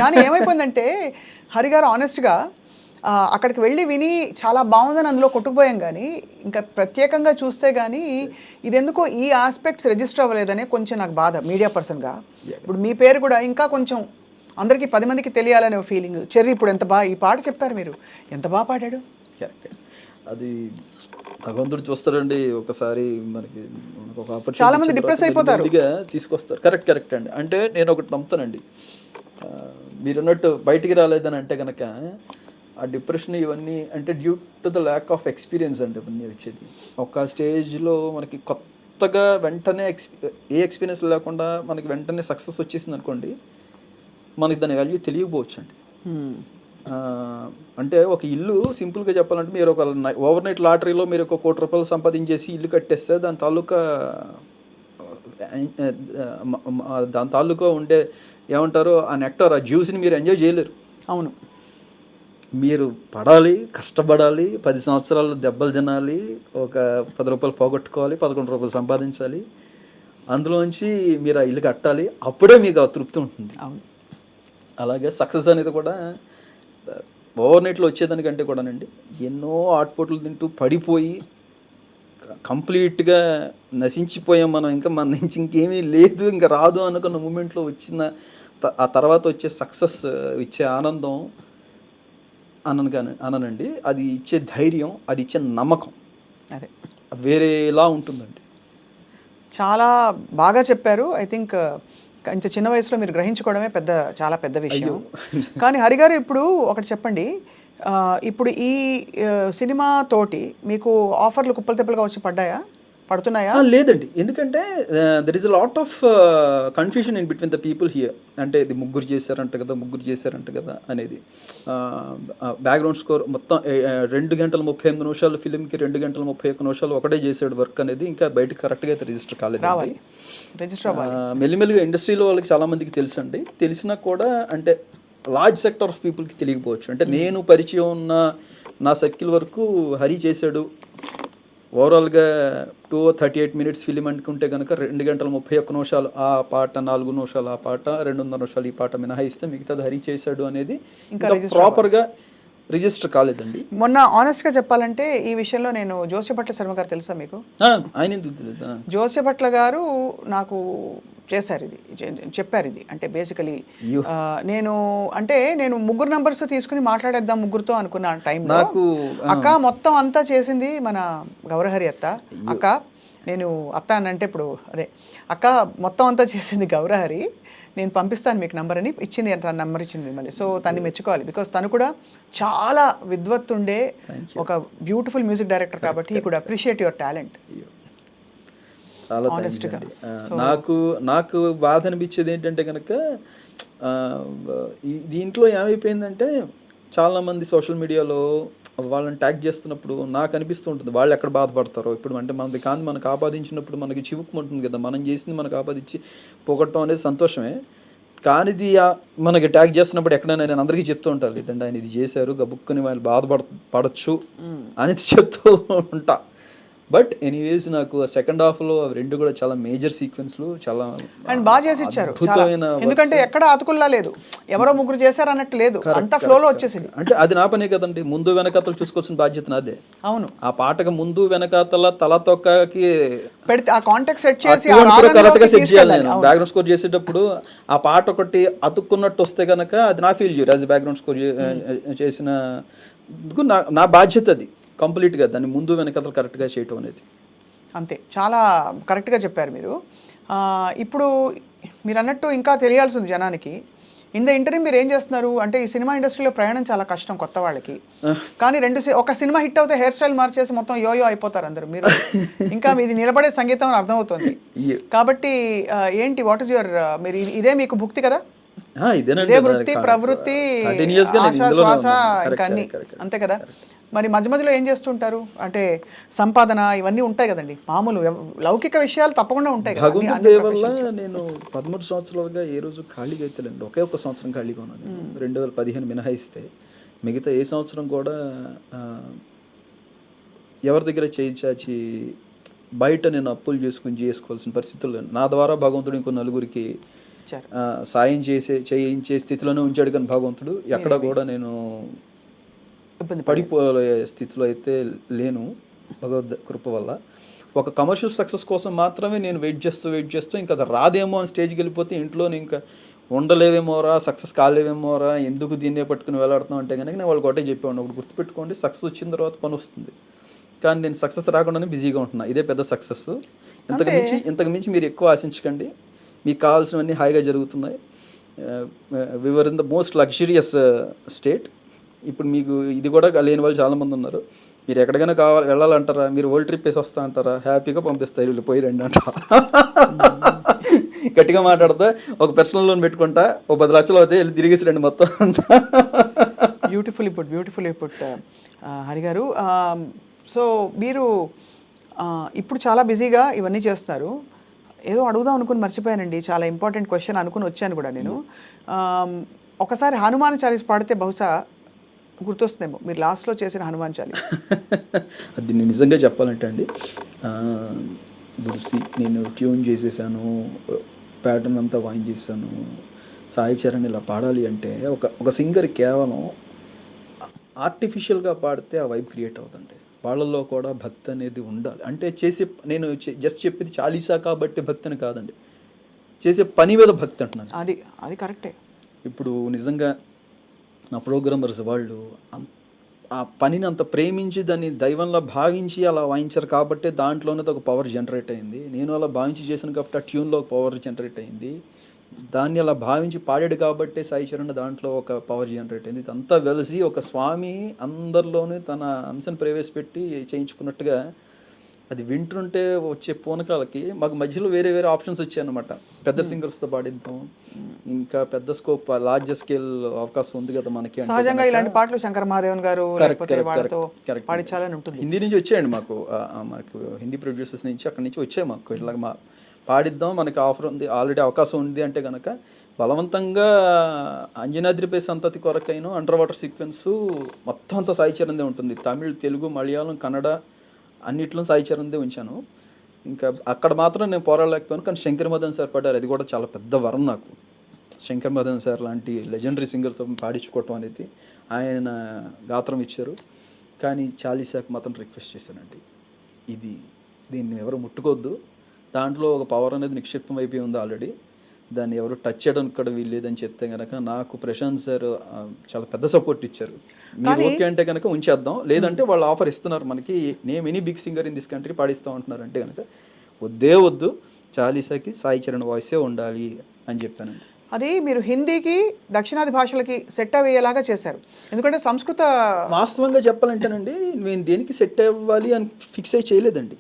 కానీ ఏమైపోయిందంటే హరి గారు ఆనెస్ట్గా అక్కడికి వెళ్ళి విని చాలా బాగుందని అందులో కొట్టుకుపోయాం కానీ ఇంకా ప్రత్యేకంగా చూస్తే కానీ ఇదెందుకో ఈ ఆస్పెక్ట్స్ రిజిస్టర్ అవ్వలేదనే కొంచెం నాకు బాధ మీడియా పర్సన్గా. ఇప్పుడు మీ పేరు కూడా ఇంకా కొంచెం అందరికీ 10 మందికి తెలియాలనే ఫీలింగ్. చెర్రీ ఇప్పుడు ఎంత బాగా ఈ పాట చెప్పారు మీరు, ఎంత బాగా పాడాడు. అది భగవంతుడు చూస్తారండి, ఒకసారి మనకి ఒక ఆపర్చునిటీ చాలా మంది డిప్రెస్ అయిపోతారు, తీసుకొస్తారు. కరెక్ట్ అండి. అంటే నేను ఒకటి నమ్ముతానండి, మీరు అన్నట్టు బయటికి రాలేదని అంటే కనుక ఆ డిప్రెషన్ ఇవన్నీ అంటే due to the lack of experience అండి ఇవన్నీ వచ్చేది. ఒక స్టేజ్లో మనకి కొత్తగా వెంటనే ఏ ఎక్స్పీరియన్స్ లేకుండా మనకి వెంటనే సక్సెస్ వచ్చేసింది అనుకోండి, మనకి దాని వాల్యూ తెలియకపోవచ్చు అండి. అంటే ఒక ఇల్లు సింపుల్గా చెప్పాలంటే మీరు ఒక ఓవర్ నైట్ లాటరీలో మీరు ఒక ₹1,00,00,000 సంపాదించేసి ఇల్లు కట్టేస్తే దాని తాలూకా ఉండే ఏమంటారు ఆ నెక్టార్, ఆ జ్యూస్ని మీరు ఎంజాయ్ చేయలేరు. అవును, మీరు పడాలి, కష్టపడాలి, 10 సంవత్సరాలు దెబ్బలు తినాలి, ఒక ₹10 పోగొట్టుకోవాలి, ₹11 సంపాదించాలి, అందులోంచి మీరు ఆ ఇల్లు కట్టాలి, అప్పుడే మీకు ఆ తృప్తి ఉంటుంది. అలాగే సక్సెస్ అనేది కూడా ఓవర్ నైట్లో వచ్చేదానికంటే కూడానండి ఎన్నో ఆటుపోట్లు తింటూ పడిపోయి కంప్లీట్గా నశించిపోయాం మనం, ఇంకా మన నుంచి ఇంకేమీ లేదు, ఇంకా రాదు అనుకున్న మూమెంట్లో వచ్చిన ఆ తర్వాత వచ్చే సక్సెస్ ఇచ్చే ఆనందం అననండి, అది ఇచ్చే ధైర్యం, అది ఇచ్చే నమ్మకం అదే వేరేలా ఉంటుందండి. చాలా బాగా చెప్పారు. ఐ థింక్ ఇంత చిన్న వయసులో మీరు గ్రహించుకోవడమే చాలా పెద్ద విషయం. కానీ హరి గారు ఇప్పుడు ఒకటి చెప్పండి, ఇప్పుడు ఈ సినిమా తోటి మీకు ఆఫర్లు కుప్పలు తెప్పలుగా వచ్చి పడుతున్నాయా? లేదండి, ఎందుకంటే there is a lot of confusion in between the people here. అంటే ఇది ముగ్గురు చేశారంట కదా అనేది. బ్యాక్గ్రౌండ్ స్కోర్ మొత్తం 2 గంటల 38 నిమిషాలు ఫిలింకి 2 గంటల 31 నిమిషాలు ఒకటే చేసాడు వర్క్ అనేది, ఇంకా బయటకు కరెక్ట్గా అయితే రిజిస్టర్ కాలేదండి. మెల్లిమెల్లిగా ఇండస్ట్రీలో వాళ్ళకి చాలామందికి తెలుసండి, తెలిసినా కూడా అంటే లార్జ్ సెక్టర్ ఆఫ్ పీపుల్కి తెలియకపోవచ్చు. అంటే నేను పరిచయం ఉన్న నా సర్కిల్ వరకు హరి చేశాడు, ఓవరాల్గా 238 minutes ఫిలిం అనుకుంటే కనుక 2 గంటల 31 నిమిషాలు ఆ పాట, 4 నిమిషాలు ఆ పాట, 2.5 నిమిషాలు ఈ పాట మినహాయిస్తే మిగతాది హరి చేశాడు అనేది ఇంకా ప్రాపర్గా రిజిస్టర్ కాలేదండి. మొన్న ఆనెస్ట్గా చెప్పాలంటే ఈ విషయంలో నేను జోస్యభట్ల శర్మ గారు తెలుసా మీకు? ఆయన ఎందుకు తెలియదు? జోస్యభట్ల గారు నాకు చేశారు ఇది, చెప్పారు ఇది. అంటే బేసికలీ నేను ముగ్గురు నంబర్స్ తీసుకుని మాట్లాడేద్దాం ముగ్గురుతో అనుకున్న టైంలో నాకు అక్క మొత్తం అంతా చేసింది మన గౌరహరి అత్త. అక్క నేను అత్త అని అంటే ఇప్పుడు అదే అక్క మొత్తం అంతా చేసింది గౌరహరి, నేను పంపిస్తాను మీకు నంబర్ అని ఇచ్చింది, తన నెంబర్ ఇచ్చింది మళ్ళీ. సో తన్ని మెచ్చుకోవాలి, బికాస్ తను కూడా చాలా విద్వత్తుండే ఒక బ్యూటిఫుల్ మ్యూజిక్ డైరెక్టర్ కాబట్టి he could appreciate your talent. చాలా నాకు బాధ అనిపించేది ఏంటంటే కనుక దీంట్లో ఏమైపోయిందంటే చాలామంది సోషల్ మీడియాలో వాళ్ళని ట్యాగ్ చేస్తున్నప్పుడు నాకు అనిపిస్తూ ఉంటుంది వాళ్ళు ఎక్కడ బాధపడతారో. ఇప్పుడు అంటే మనది కానీ మనకు ఆపాదించినప్పుడు మనకి చివుక్కుమంటుంది కదా, మనం చేసింది మనకు ఆపాదించి పోగొట్టడం అనేది సంతోషమే, కానీ ఇది మనకి ట్యాగ్ చేస్తున్నప్పుడు ఎక్కడైనా నేను అందరికీ చెప్తూ ఉంటాను, లేదంటే ఆయన ఇది చేశారు గబుక్కుని వాళ్ళు బాధపడచ్చు అనేది చెప్తూ ఉంటా. బట్ ఎనీవేస్ నాకు సెకండ్ హాఫ్లో అవి రెండు కూడా చాలా మేజర్ సీక్వెన్స్లు చాలా బాగా చేసి ఇచ్చారు, ఎందుకంటే ఎక్కడ అతుకుల్లా లేదు, ఎవరో ముగ్గురు చేశారు అన్నట్టు లేదు, అంత ఫ్లోలో వచ్చేసింది. అంటే అది నా పనే కదండి, ముందు వెనకాతలు చూసుకోవాల్సిన బాధ్యత నాదే. అవును, ఆ పాటకు ముందు వెనకాతల తల తొక్కకి పెడితే ఆ కాంటాక్ట్ సెట్ చేసి కరెక్ట్ గా సెట్ చేయాలి. నేను బ్యాక్గ్రౌండ్ స్కోర్ చేసేటప్పుడు ఆ పాట ఒకటి అతుక్కున్నట్టు వస్తే కనుక అది నా ఫెయిల్యూర్ యాజ్ బ్యాక్గ్రౌండ్ స్కోర్ చేసిన నా బాధ్యత అది కంప్లీట్గా, దాన్ని ముందు వెనకతలు కరెక్ట్గా చేయటం అనేది. అంతే, చాలా కరెక్ట్గా చెప్పారు మీరు. ఇప్పుడు మీరు అన్నట్టు ఇంకా తెలియాల్సి ఉంది జనానికి. ఇన్ ద ఇంటర్వ్యూ మీరు ఏం చేస్తున్నారు అంటే, ఈ సినిమా ఇండస్ట్రీలో ప్రయాణం చాలా కష్టం కొత్త వాళ్ళకి, కానీ ఒక సినిమా హిట్ అవుతే హెయిర్ స్టైల్ మార్చేసి మొత్తం యోయో అయిపోతారు అందరు. మీరు ఇంకా మీది నిలబడే సంగీతం అని అర్థమవుతుంది కాబట్టి ఏంటి, వాట్ ఇస్ యువర్, మీరు ఇదే మీకు భుక్తి కదా, ఇదే వృత్తి ప్రవృత్తి ఆశ శ్వాస ఇంకా అన్ని అంతే కదా. మరి మధ్య మధ్యలో ఏం చేస్తుంటారు అంటే, సంపాదన ఇవన్నీ ఉంటాయి కదండి, మామూలు లౌకిక విషయాలు తప్పకుండా ఉంటాయి. నేను 13 సంవత్సరాలుగా ఏ రోజు ఖాళీగా అయితే లేండి, ఒకే ఒక సంవత్సరం ఖాళీగా ఉన్నాను. 2015 మినహాయిస్తే మిగతా ఏ సంవత్సరం కూడా ఎవరి దగ్గర చేయి చాచి బయట నేను అప్పులు చేసుకోవాల్సిన పరిస్థితులు. నా ద్వారా భగవంతుడు ఇంకో నలుగురికి ఇచ్చారు. సాయం చేయించే స్థితిలోనే ఉంచాడు కానీ భగవంతుడు ఎక్కడ కూడా నేను ఇబ్బంది పడిపోయే స్థితిలో అయితే లేను భగవద్ కృప వల్ల. ఒక కమర్షియల్ సక్సెస్ కోసం మాత్రమే నేను వెయిట్ చేస్తూ ఇంకా అది రాదేమో అని స్టేజ్కి వెళ్ళిపోతే ఇంట్లో ఇంకా ఉండలేవేమోరా, సక్సెస్ కాలేవేమోరా, ఎందుకు దీన్నే పట్టుకుని వెళ్ళాడుతున్నాం అంటే కనుక నేను వాళ్ళకి ఒకటే చెప్పేవాడిని, ఒకటి గుర్తుపెట్టుకోండి, సక్సెస్ వచ్చిన తర్వాత పని వస్తుంది, కానీ నేను సక్సెస్ రాకుండానే బిజీగా ఉంటున్నా, ఇదే పెద్ద సక్సెస్. ఇంతకు మించి మీరు ఎక్కువ ఆశించకండి, మీకు కావాల్సినవన్నీ హాయిగా జరుగుతున్నాయి. We were in the most luxurious state. ఇప్పుడు మీకు ఇది కూడా లేని వాళ్ళు చాలామంది ఉన్నారు. మీరు ఎక్కడికైనా వెళ్ళాలంటారా, మీరు వరల్డ్ ట్రిప్ వేసి వస్తా అంటారా, హ్యాపీగా పంపిస్తారు, వీళ్ళు పోయి రండి అంట. గట్టిగా మాట్లాడతా ఒక పర్సనల్ లోన్ పెట్టుకుంటా, ఒక 10 లక్షలు అవుతాయి, వెళ్ళి తిరిగేసి రండి మొత్తం అంతా. బ్యూటిఫుల్ ఇన్పుట్ హరి గారు. సో మీరు ఇప్పుడు చాలా బిజీగా ఇవన్నీ చేస్తున్నారు. ఏదో అడుగుదాం అనుకుని మర్చిపోయానండి, చాలా ఇంపార్టెంట్ క్వశ్చన్ అనుకుని వచ్చాను కూడా నేను. ఒకసారి హనుమాన్ చాలీస్ పాడితే బహుశా గుర్తొస్తుందేమో, మీరు లాస్ట్లో చేసిన హనుమాన్ చాలీస్. అది నేను నిజంగా చెప్పాలంటే అండి, నేను ట్యూన్ చేసేసాను, ప్యాటర్న్ అంతా వాయించేసాను, సాయి చరణ్ ఇలా పాడాలి అంటే ఒక సింగర్ కేవలం ఆర్టిఫిషియల్గా పాడితే ఆ వైబ్ క్రియేట్ అవుతుంది. వాళ్ళల్లో కూడా భక్తి అనేది ఉండాలి. అంటే నేను జస్ట్ చెప్పేది చాలీసా కాబట్టి భక్తి అని కాదండి, చేసే పని మీద భక్తి అంటున్నాను. అది కరెక్టే. ఇప్పుడు నిజంగా నా ప్రోగ్రామర్స్ వాళ్ళు ఆ పనిని అంత ప్రేమించి దాన్ని దైవంలా భావించి అలా వాయించారు కాబట్టి దాంట్లోనే ఒక పవర్ జనరేట్ అయింది. నేను అలా భావించి చేశాను కాబట్టి ఆ ట్యూన్లో ఒక పవర్ జనరేట్ అయింది. దాన్ని అలా భావించి పాడాడు కాబట్టి సాయి చరణ్ దాంట్లో ఒక పవర్ జనరేట్ అయింది. ఇదంతా వెలిసి ఒక స్వామి అందరిలోనూ తన అంశను ప్రవేశపెట్టి చేయించుకున్నట్టుగా అది వింటుంటే వచ్చే పూనకాలకి మాకు మధ్యలో వేరే ఆప్షన్స్ వచ్చాయన్నమాట. పెద్ద సింగర్స్తో పాడిద్దాం, ఇంకా పెద్ద స్కోప్ లార్జ్ స్కేల్ అవకాశం ఉంది కదా మనకి. సహజంగా ఇలాంటి పాటలు శంకర్ మహాదేవన్ గారు పాడించాలని ఉంటుంది. హిందీ నుంచి వచ్చాయండి మాకు హిందీ ప్రొడ్యూసర్స్ నుంచి, అక్కడి నుంచి వచ్చాయి మాకు ఇట్లా పాడిద్దాం, మనకి ఆఫర్ ఉంది, ఆల్రెడీ అవకాశం ఉంది అంటే కనుక బలవంతంగా అంజనాద్రిపై సంతతి కొరకైన అండర్ వాటర్ సీక్వెన్స్ మొత్తం అంతా సాయి చరణ్దే ఉంటుంది. తమిళ్, తెలుగు, మలయాళం, కన్నడ అన్నిట్లో సాయి చరణ్దే ఉంచాను. ఇంకా అక్కడ మాత్రం నేను పోరాడలేకపోయాను, కానీ శంకర్ మదన్ సార్ పాడారు, అది కూడా చాలా పెద్ద వరం నాకు. శంకర్ మదన్ సార్ లాంటి లెజెండరీ సింగర్తో పాడించుకోవటం అనేది, ఆయన గాత్రం ఇచ్చారు. కానీ చాలీసాకు మాత్రం రిక్వెస్ట్ చేశానండి, దీన్ని ఎవరు ముట్టుకోవద్దు, దాంట్లో ఒక పవర్ అనేది నిక్షిప్తం అయిపోయి ఉంది ఆల్రెడీ, దాన్ని ఎవరు టచ్ చేయడానికి కూడా వీల్లేదని చెప్తే కనుక నాకు ప్రశాంత్ సార్ చాలా పెద్ద సపోర్ట్ ఇచ్చారు. మీరు ఓకే అంటే కనుక ఉంచేద్దాం, లేదంటే వాళ్ళు ఆఫర్ ఇస్తున్నారు మనకి, name any big singer in this country పాడిస్తూ ఉంటున్నారు అంటే కనుక వద్దు, చాలీసాకి సాయి చరణ్ వాయిసే ఉండాలి అని చెప్పానండి. అది మీరు హిందీకి దక్షిణాది భాషలకి సెట్ అయ్యేలాగా చేశారు. ఎందుకంటే సంస్కృత వాస్తవంగా చెప్పాలంటేనండి, నేను దేనికి సెట్ అవ్వాలి అని ఫిక్స్ అయ్యి చేయలేదండి.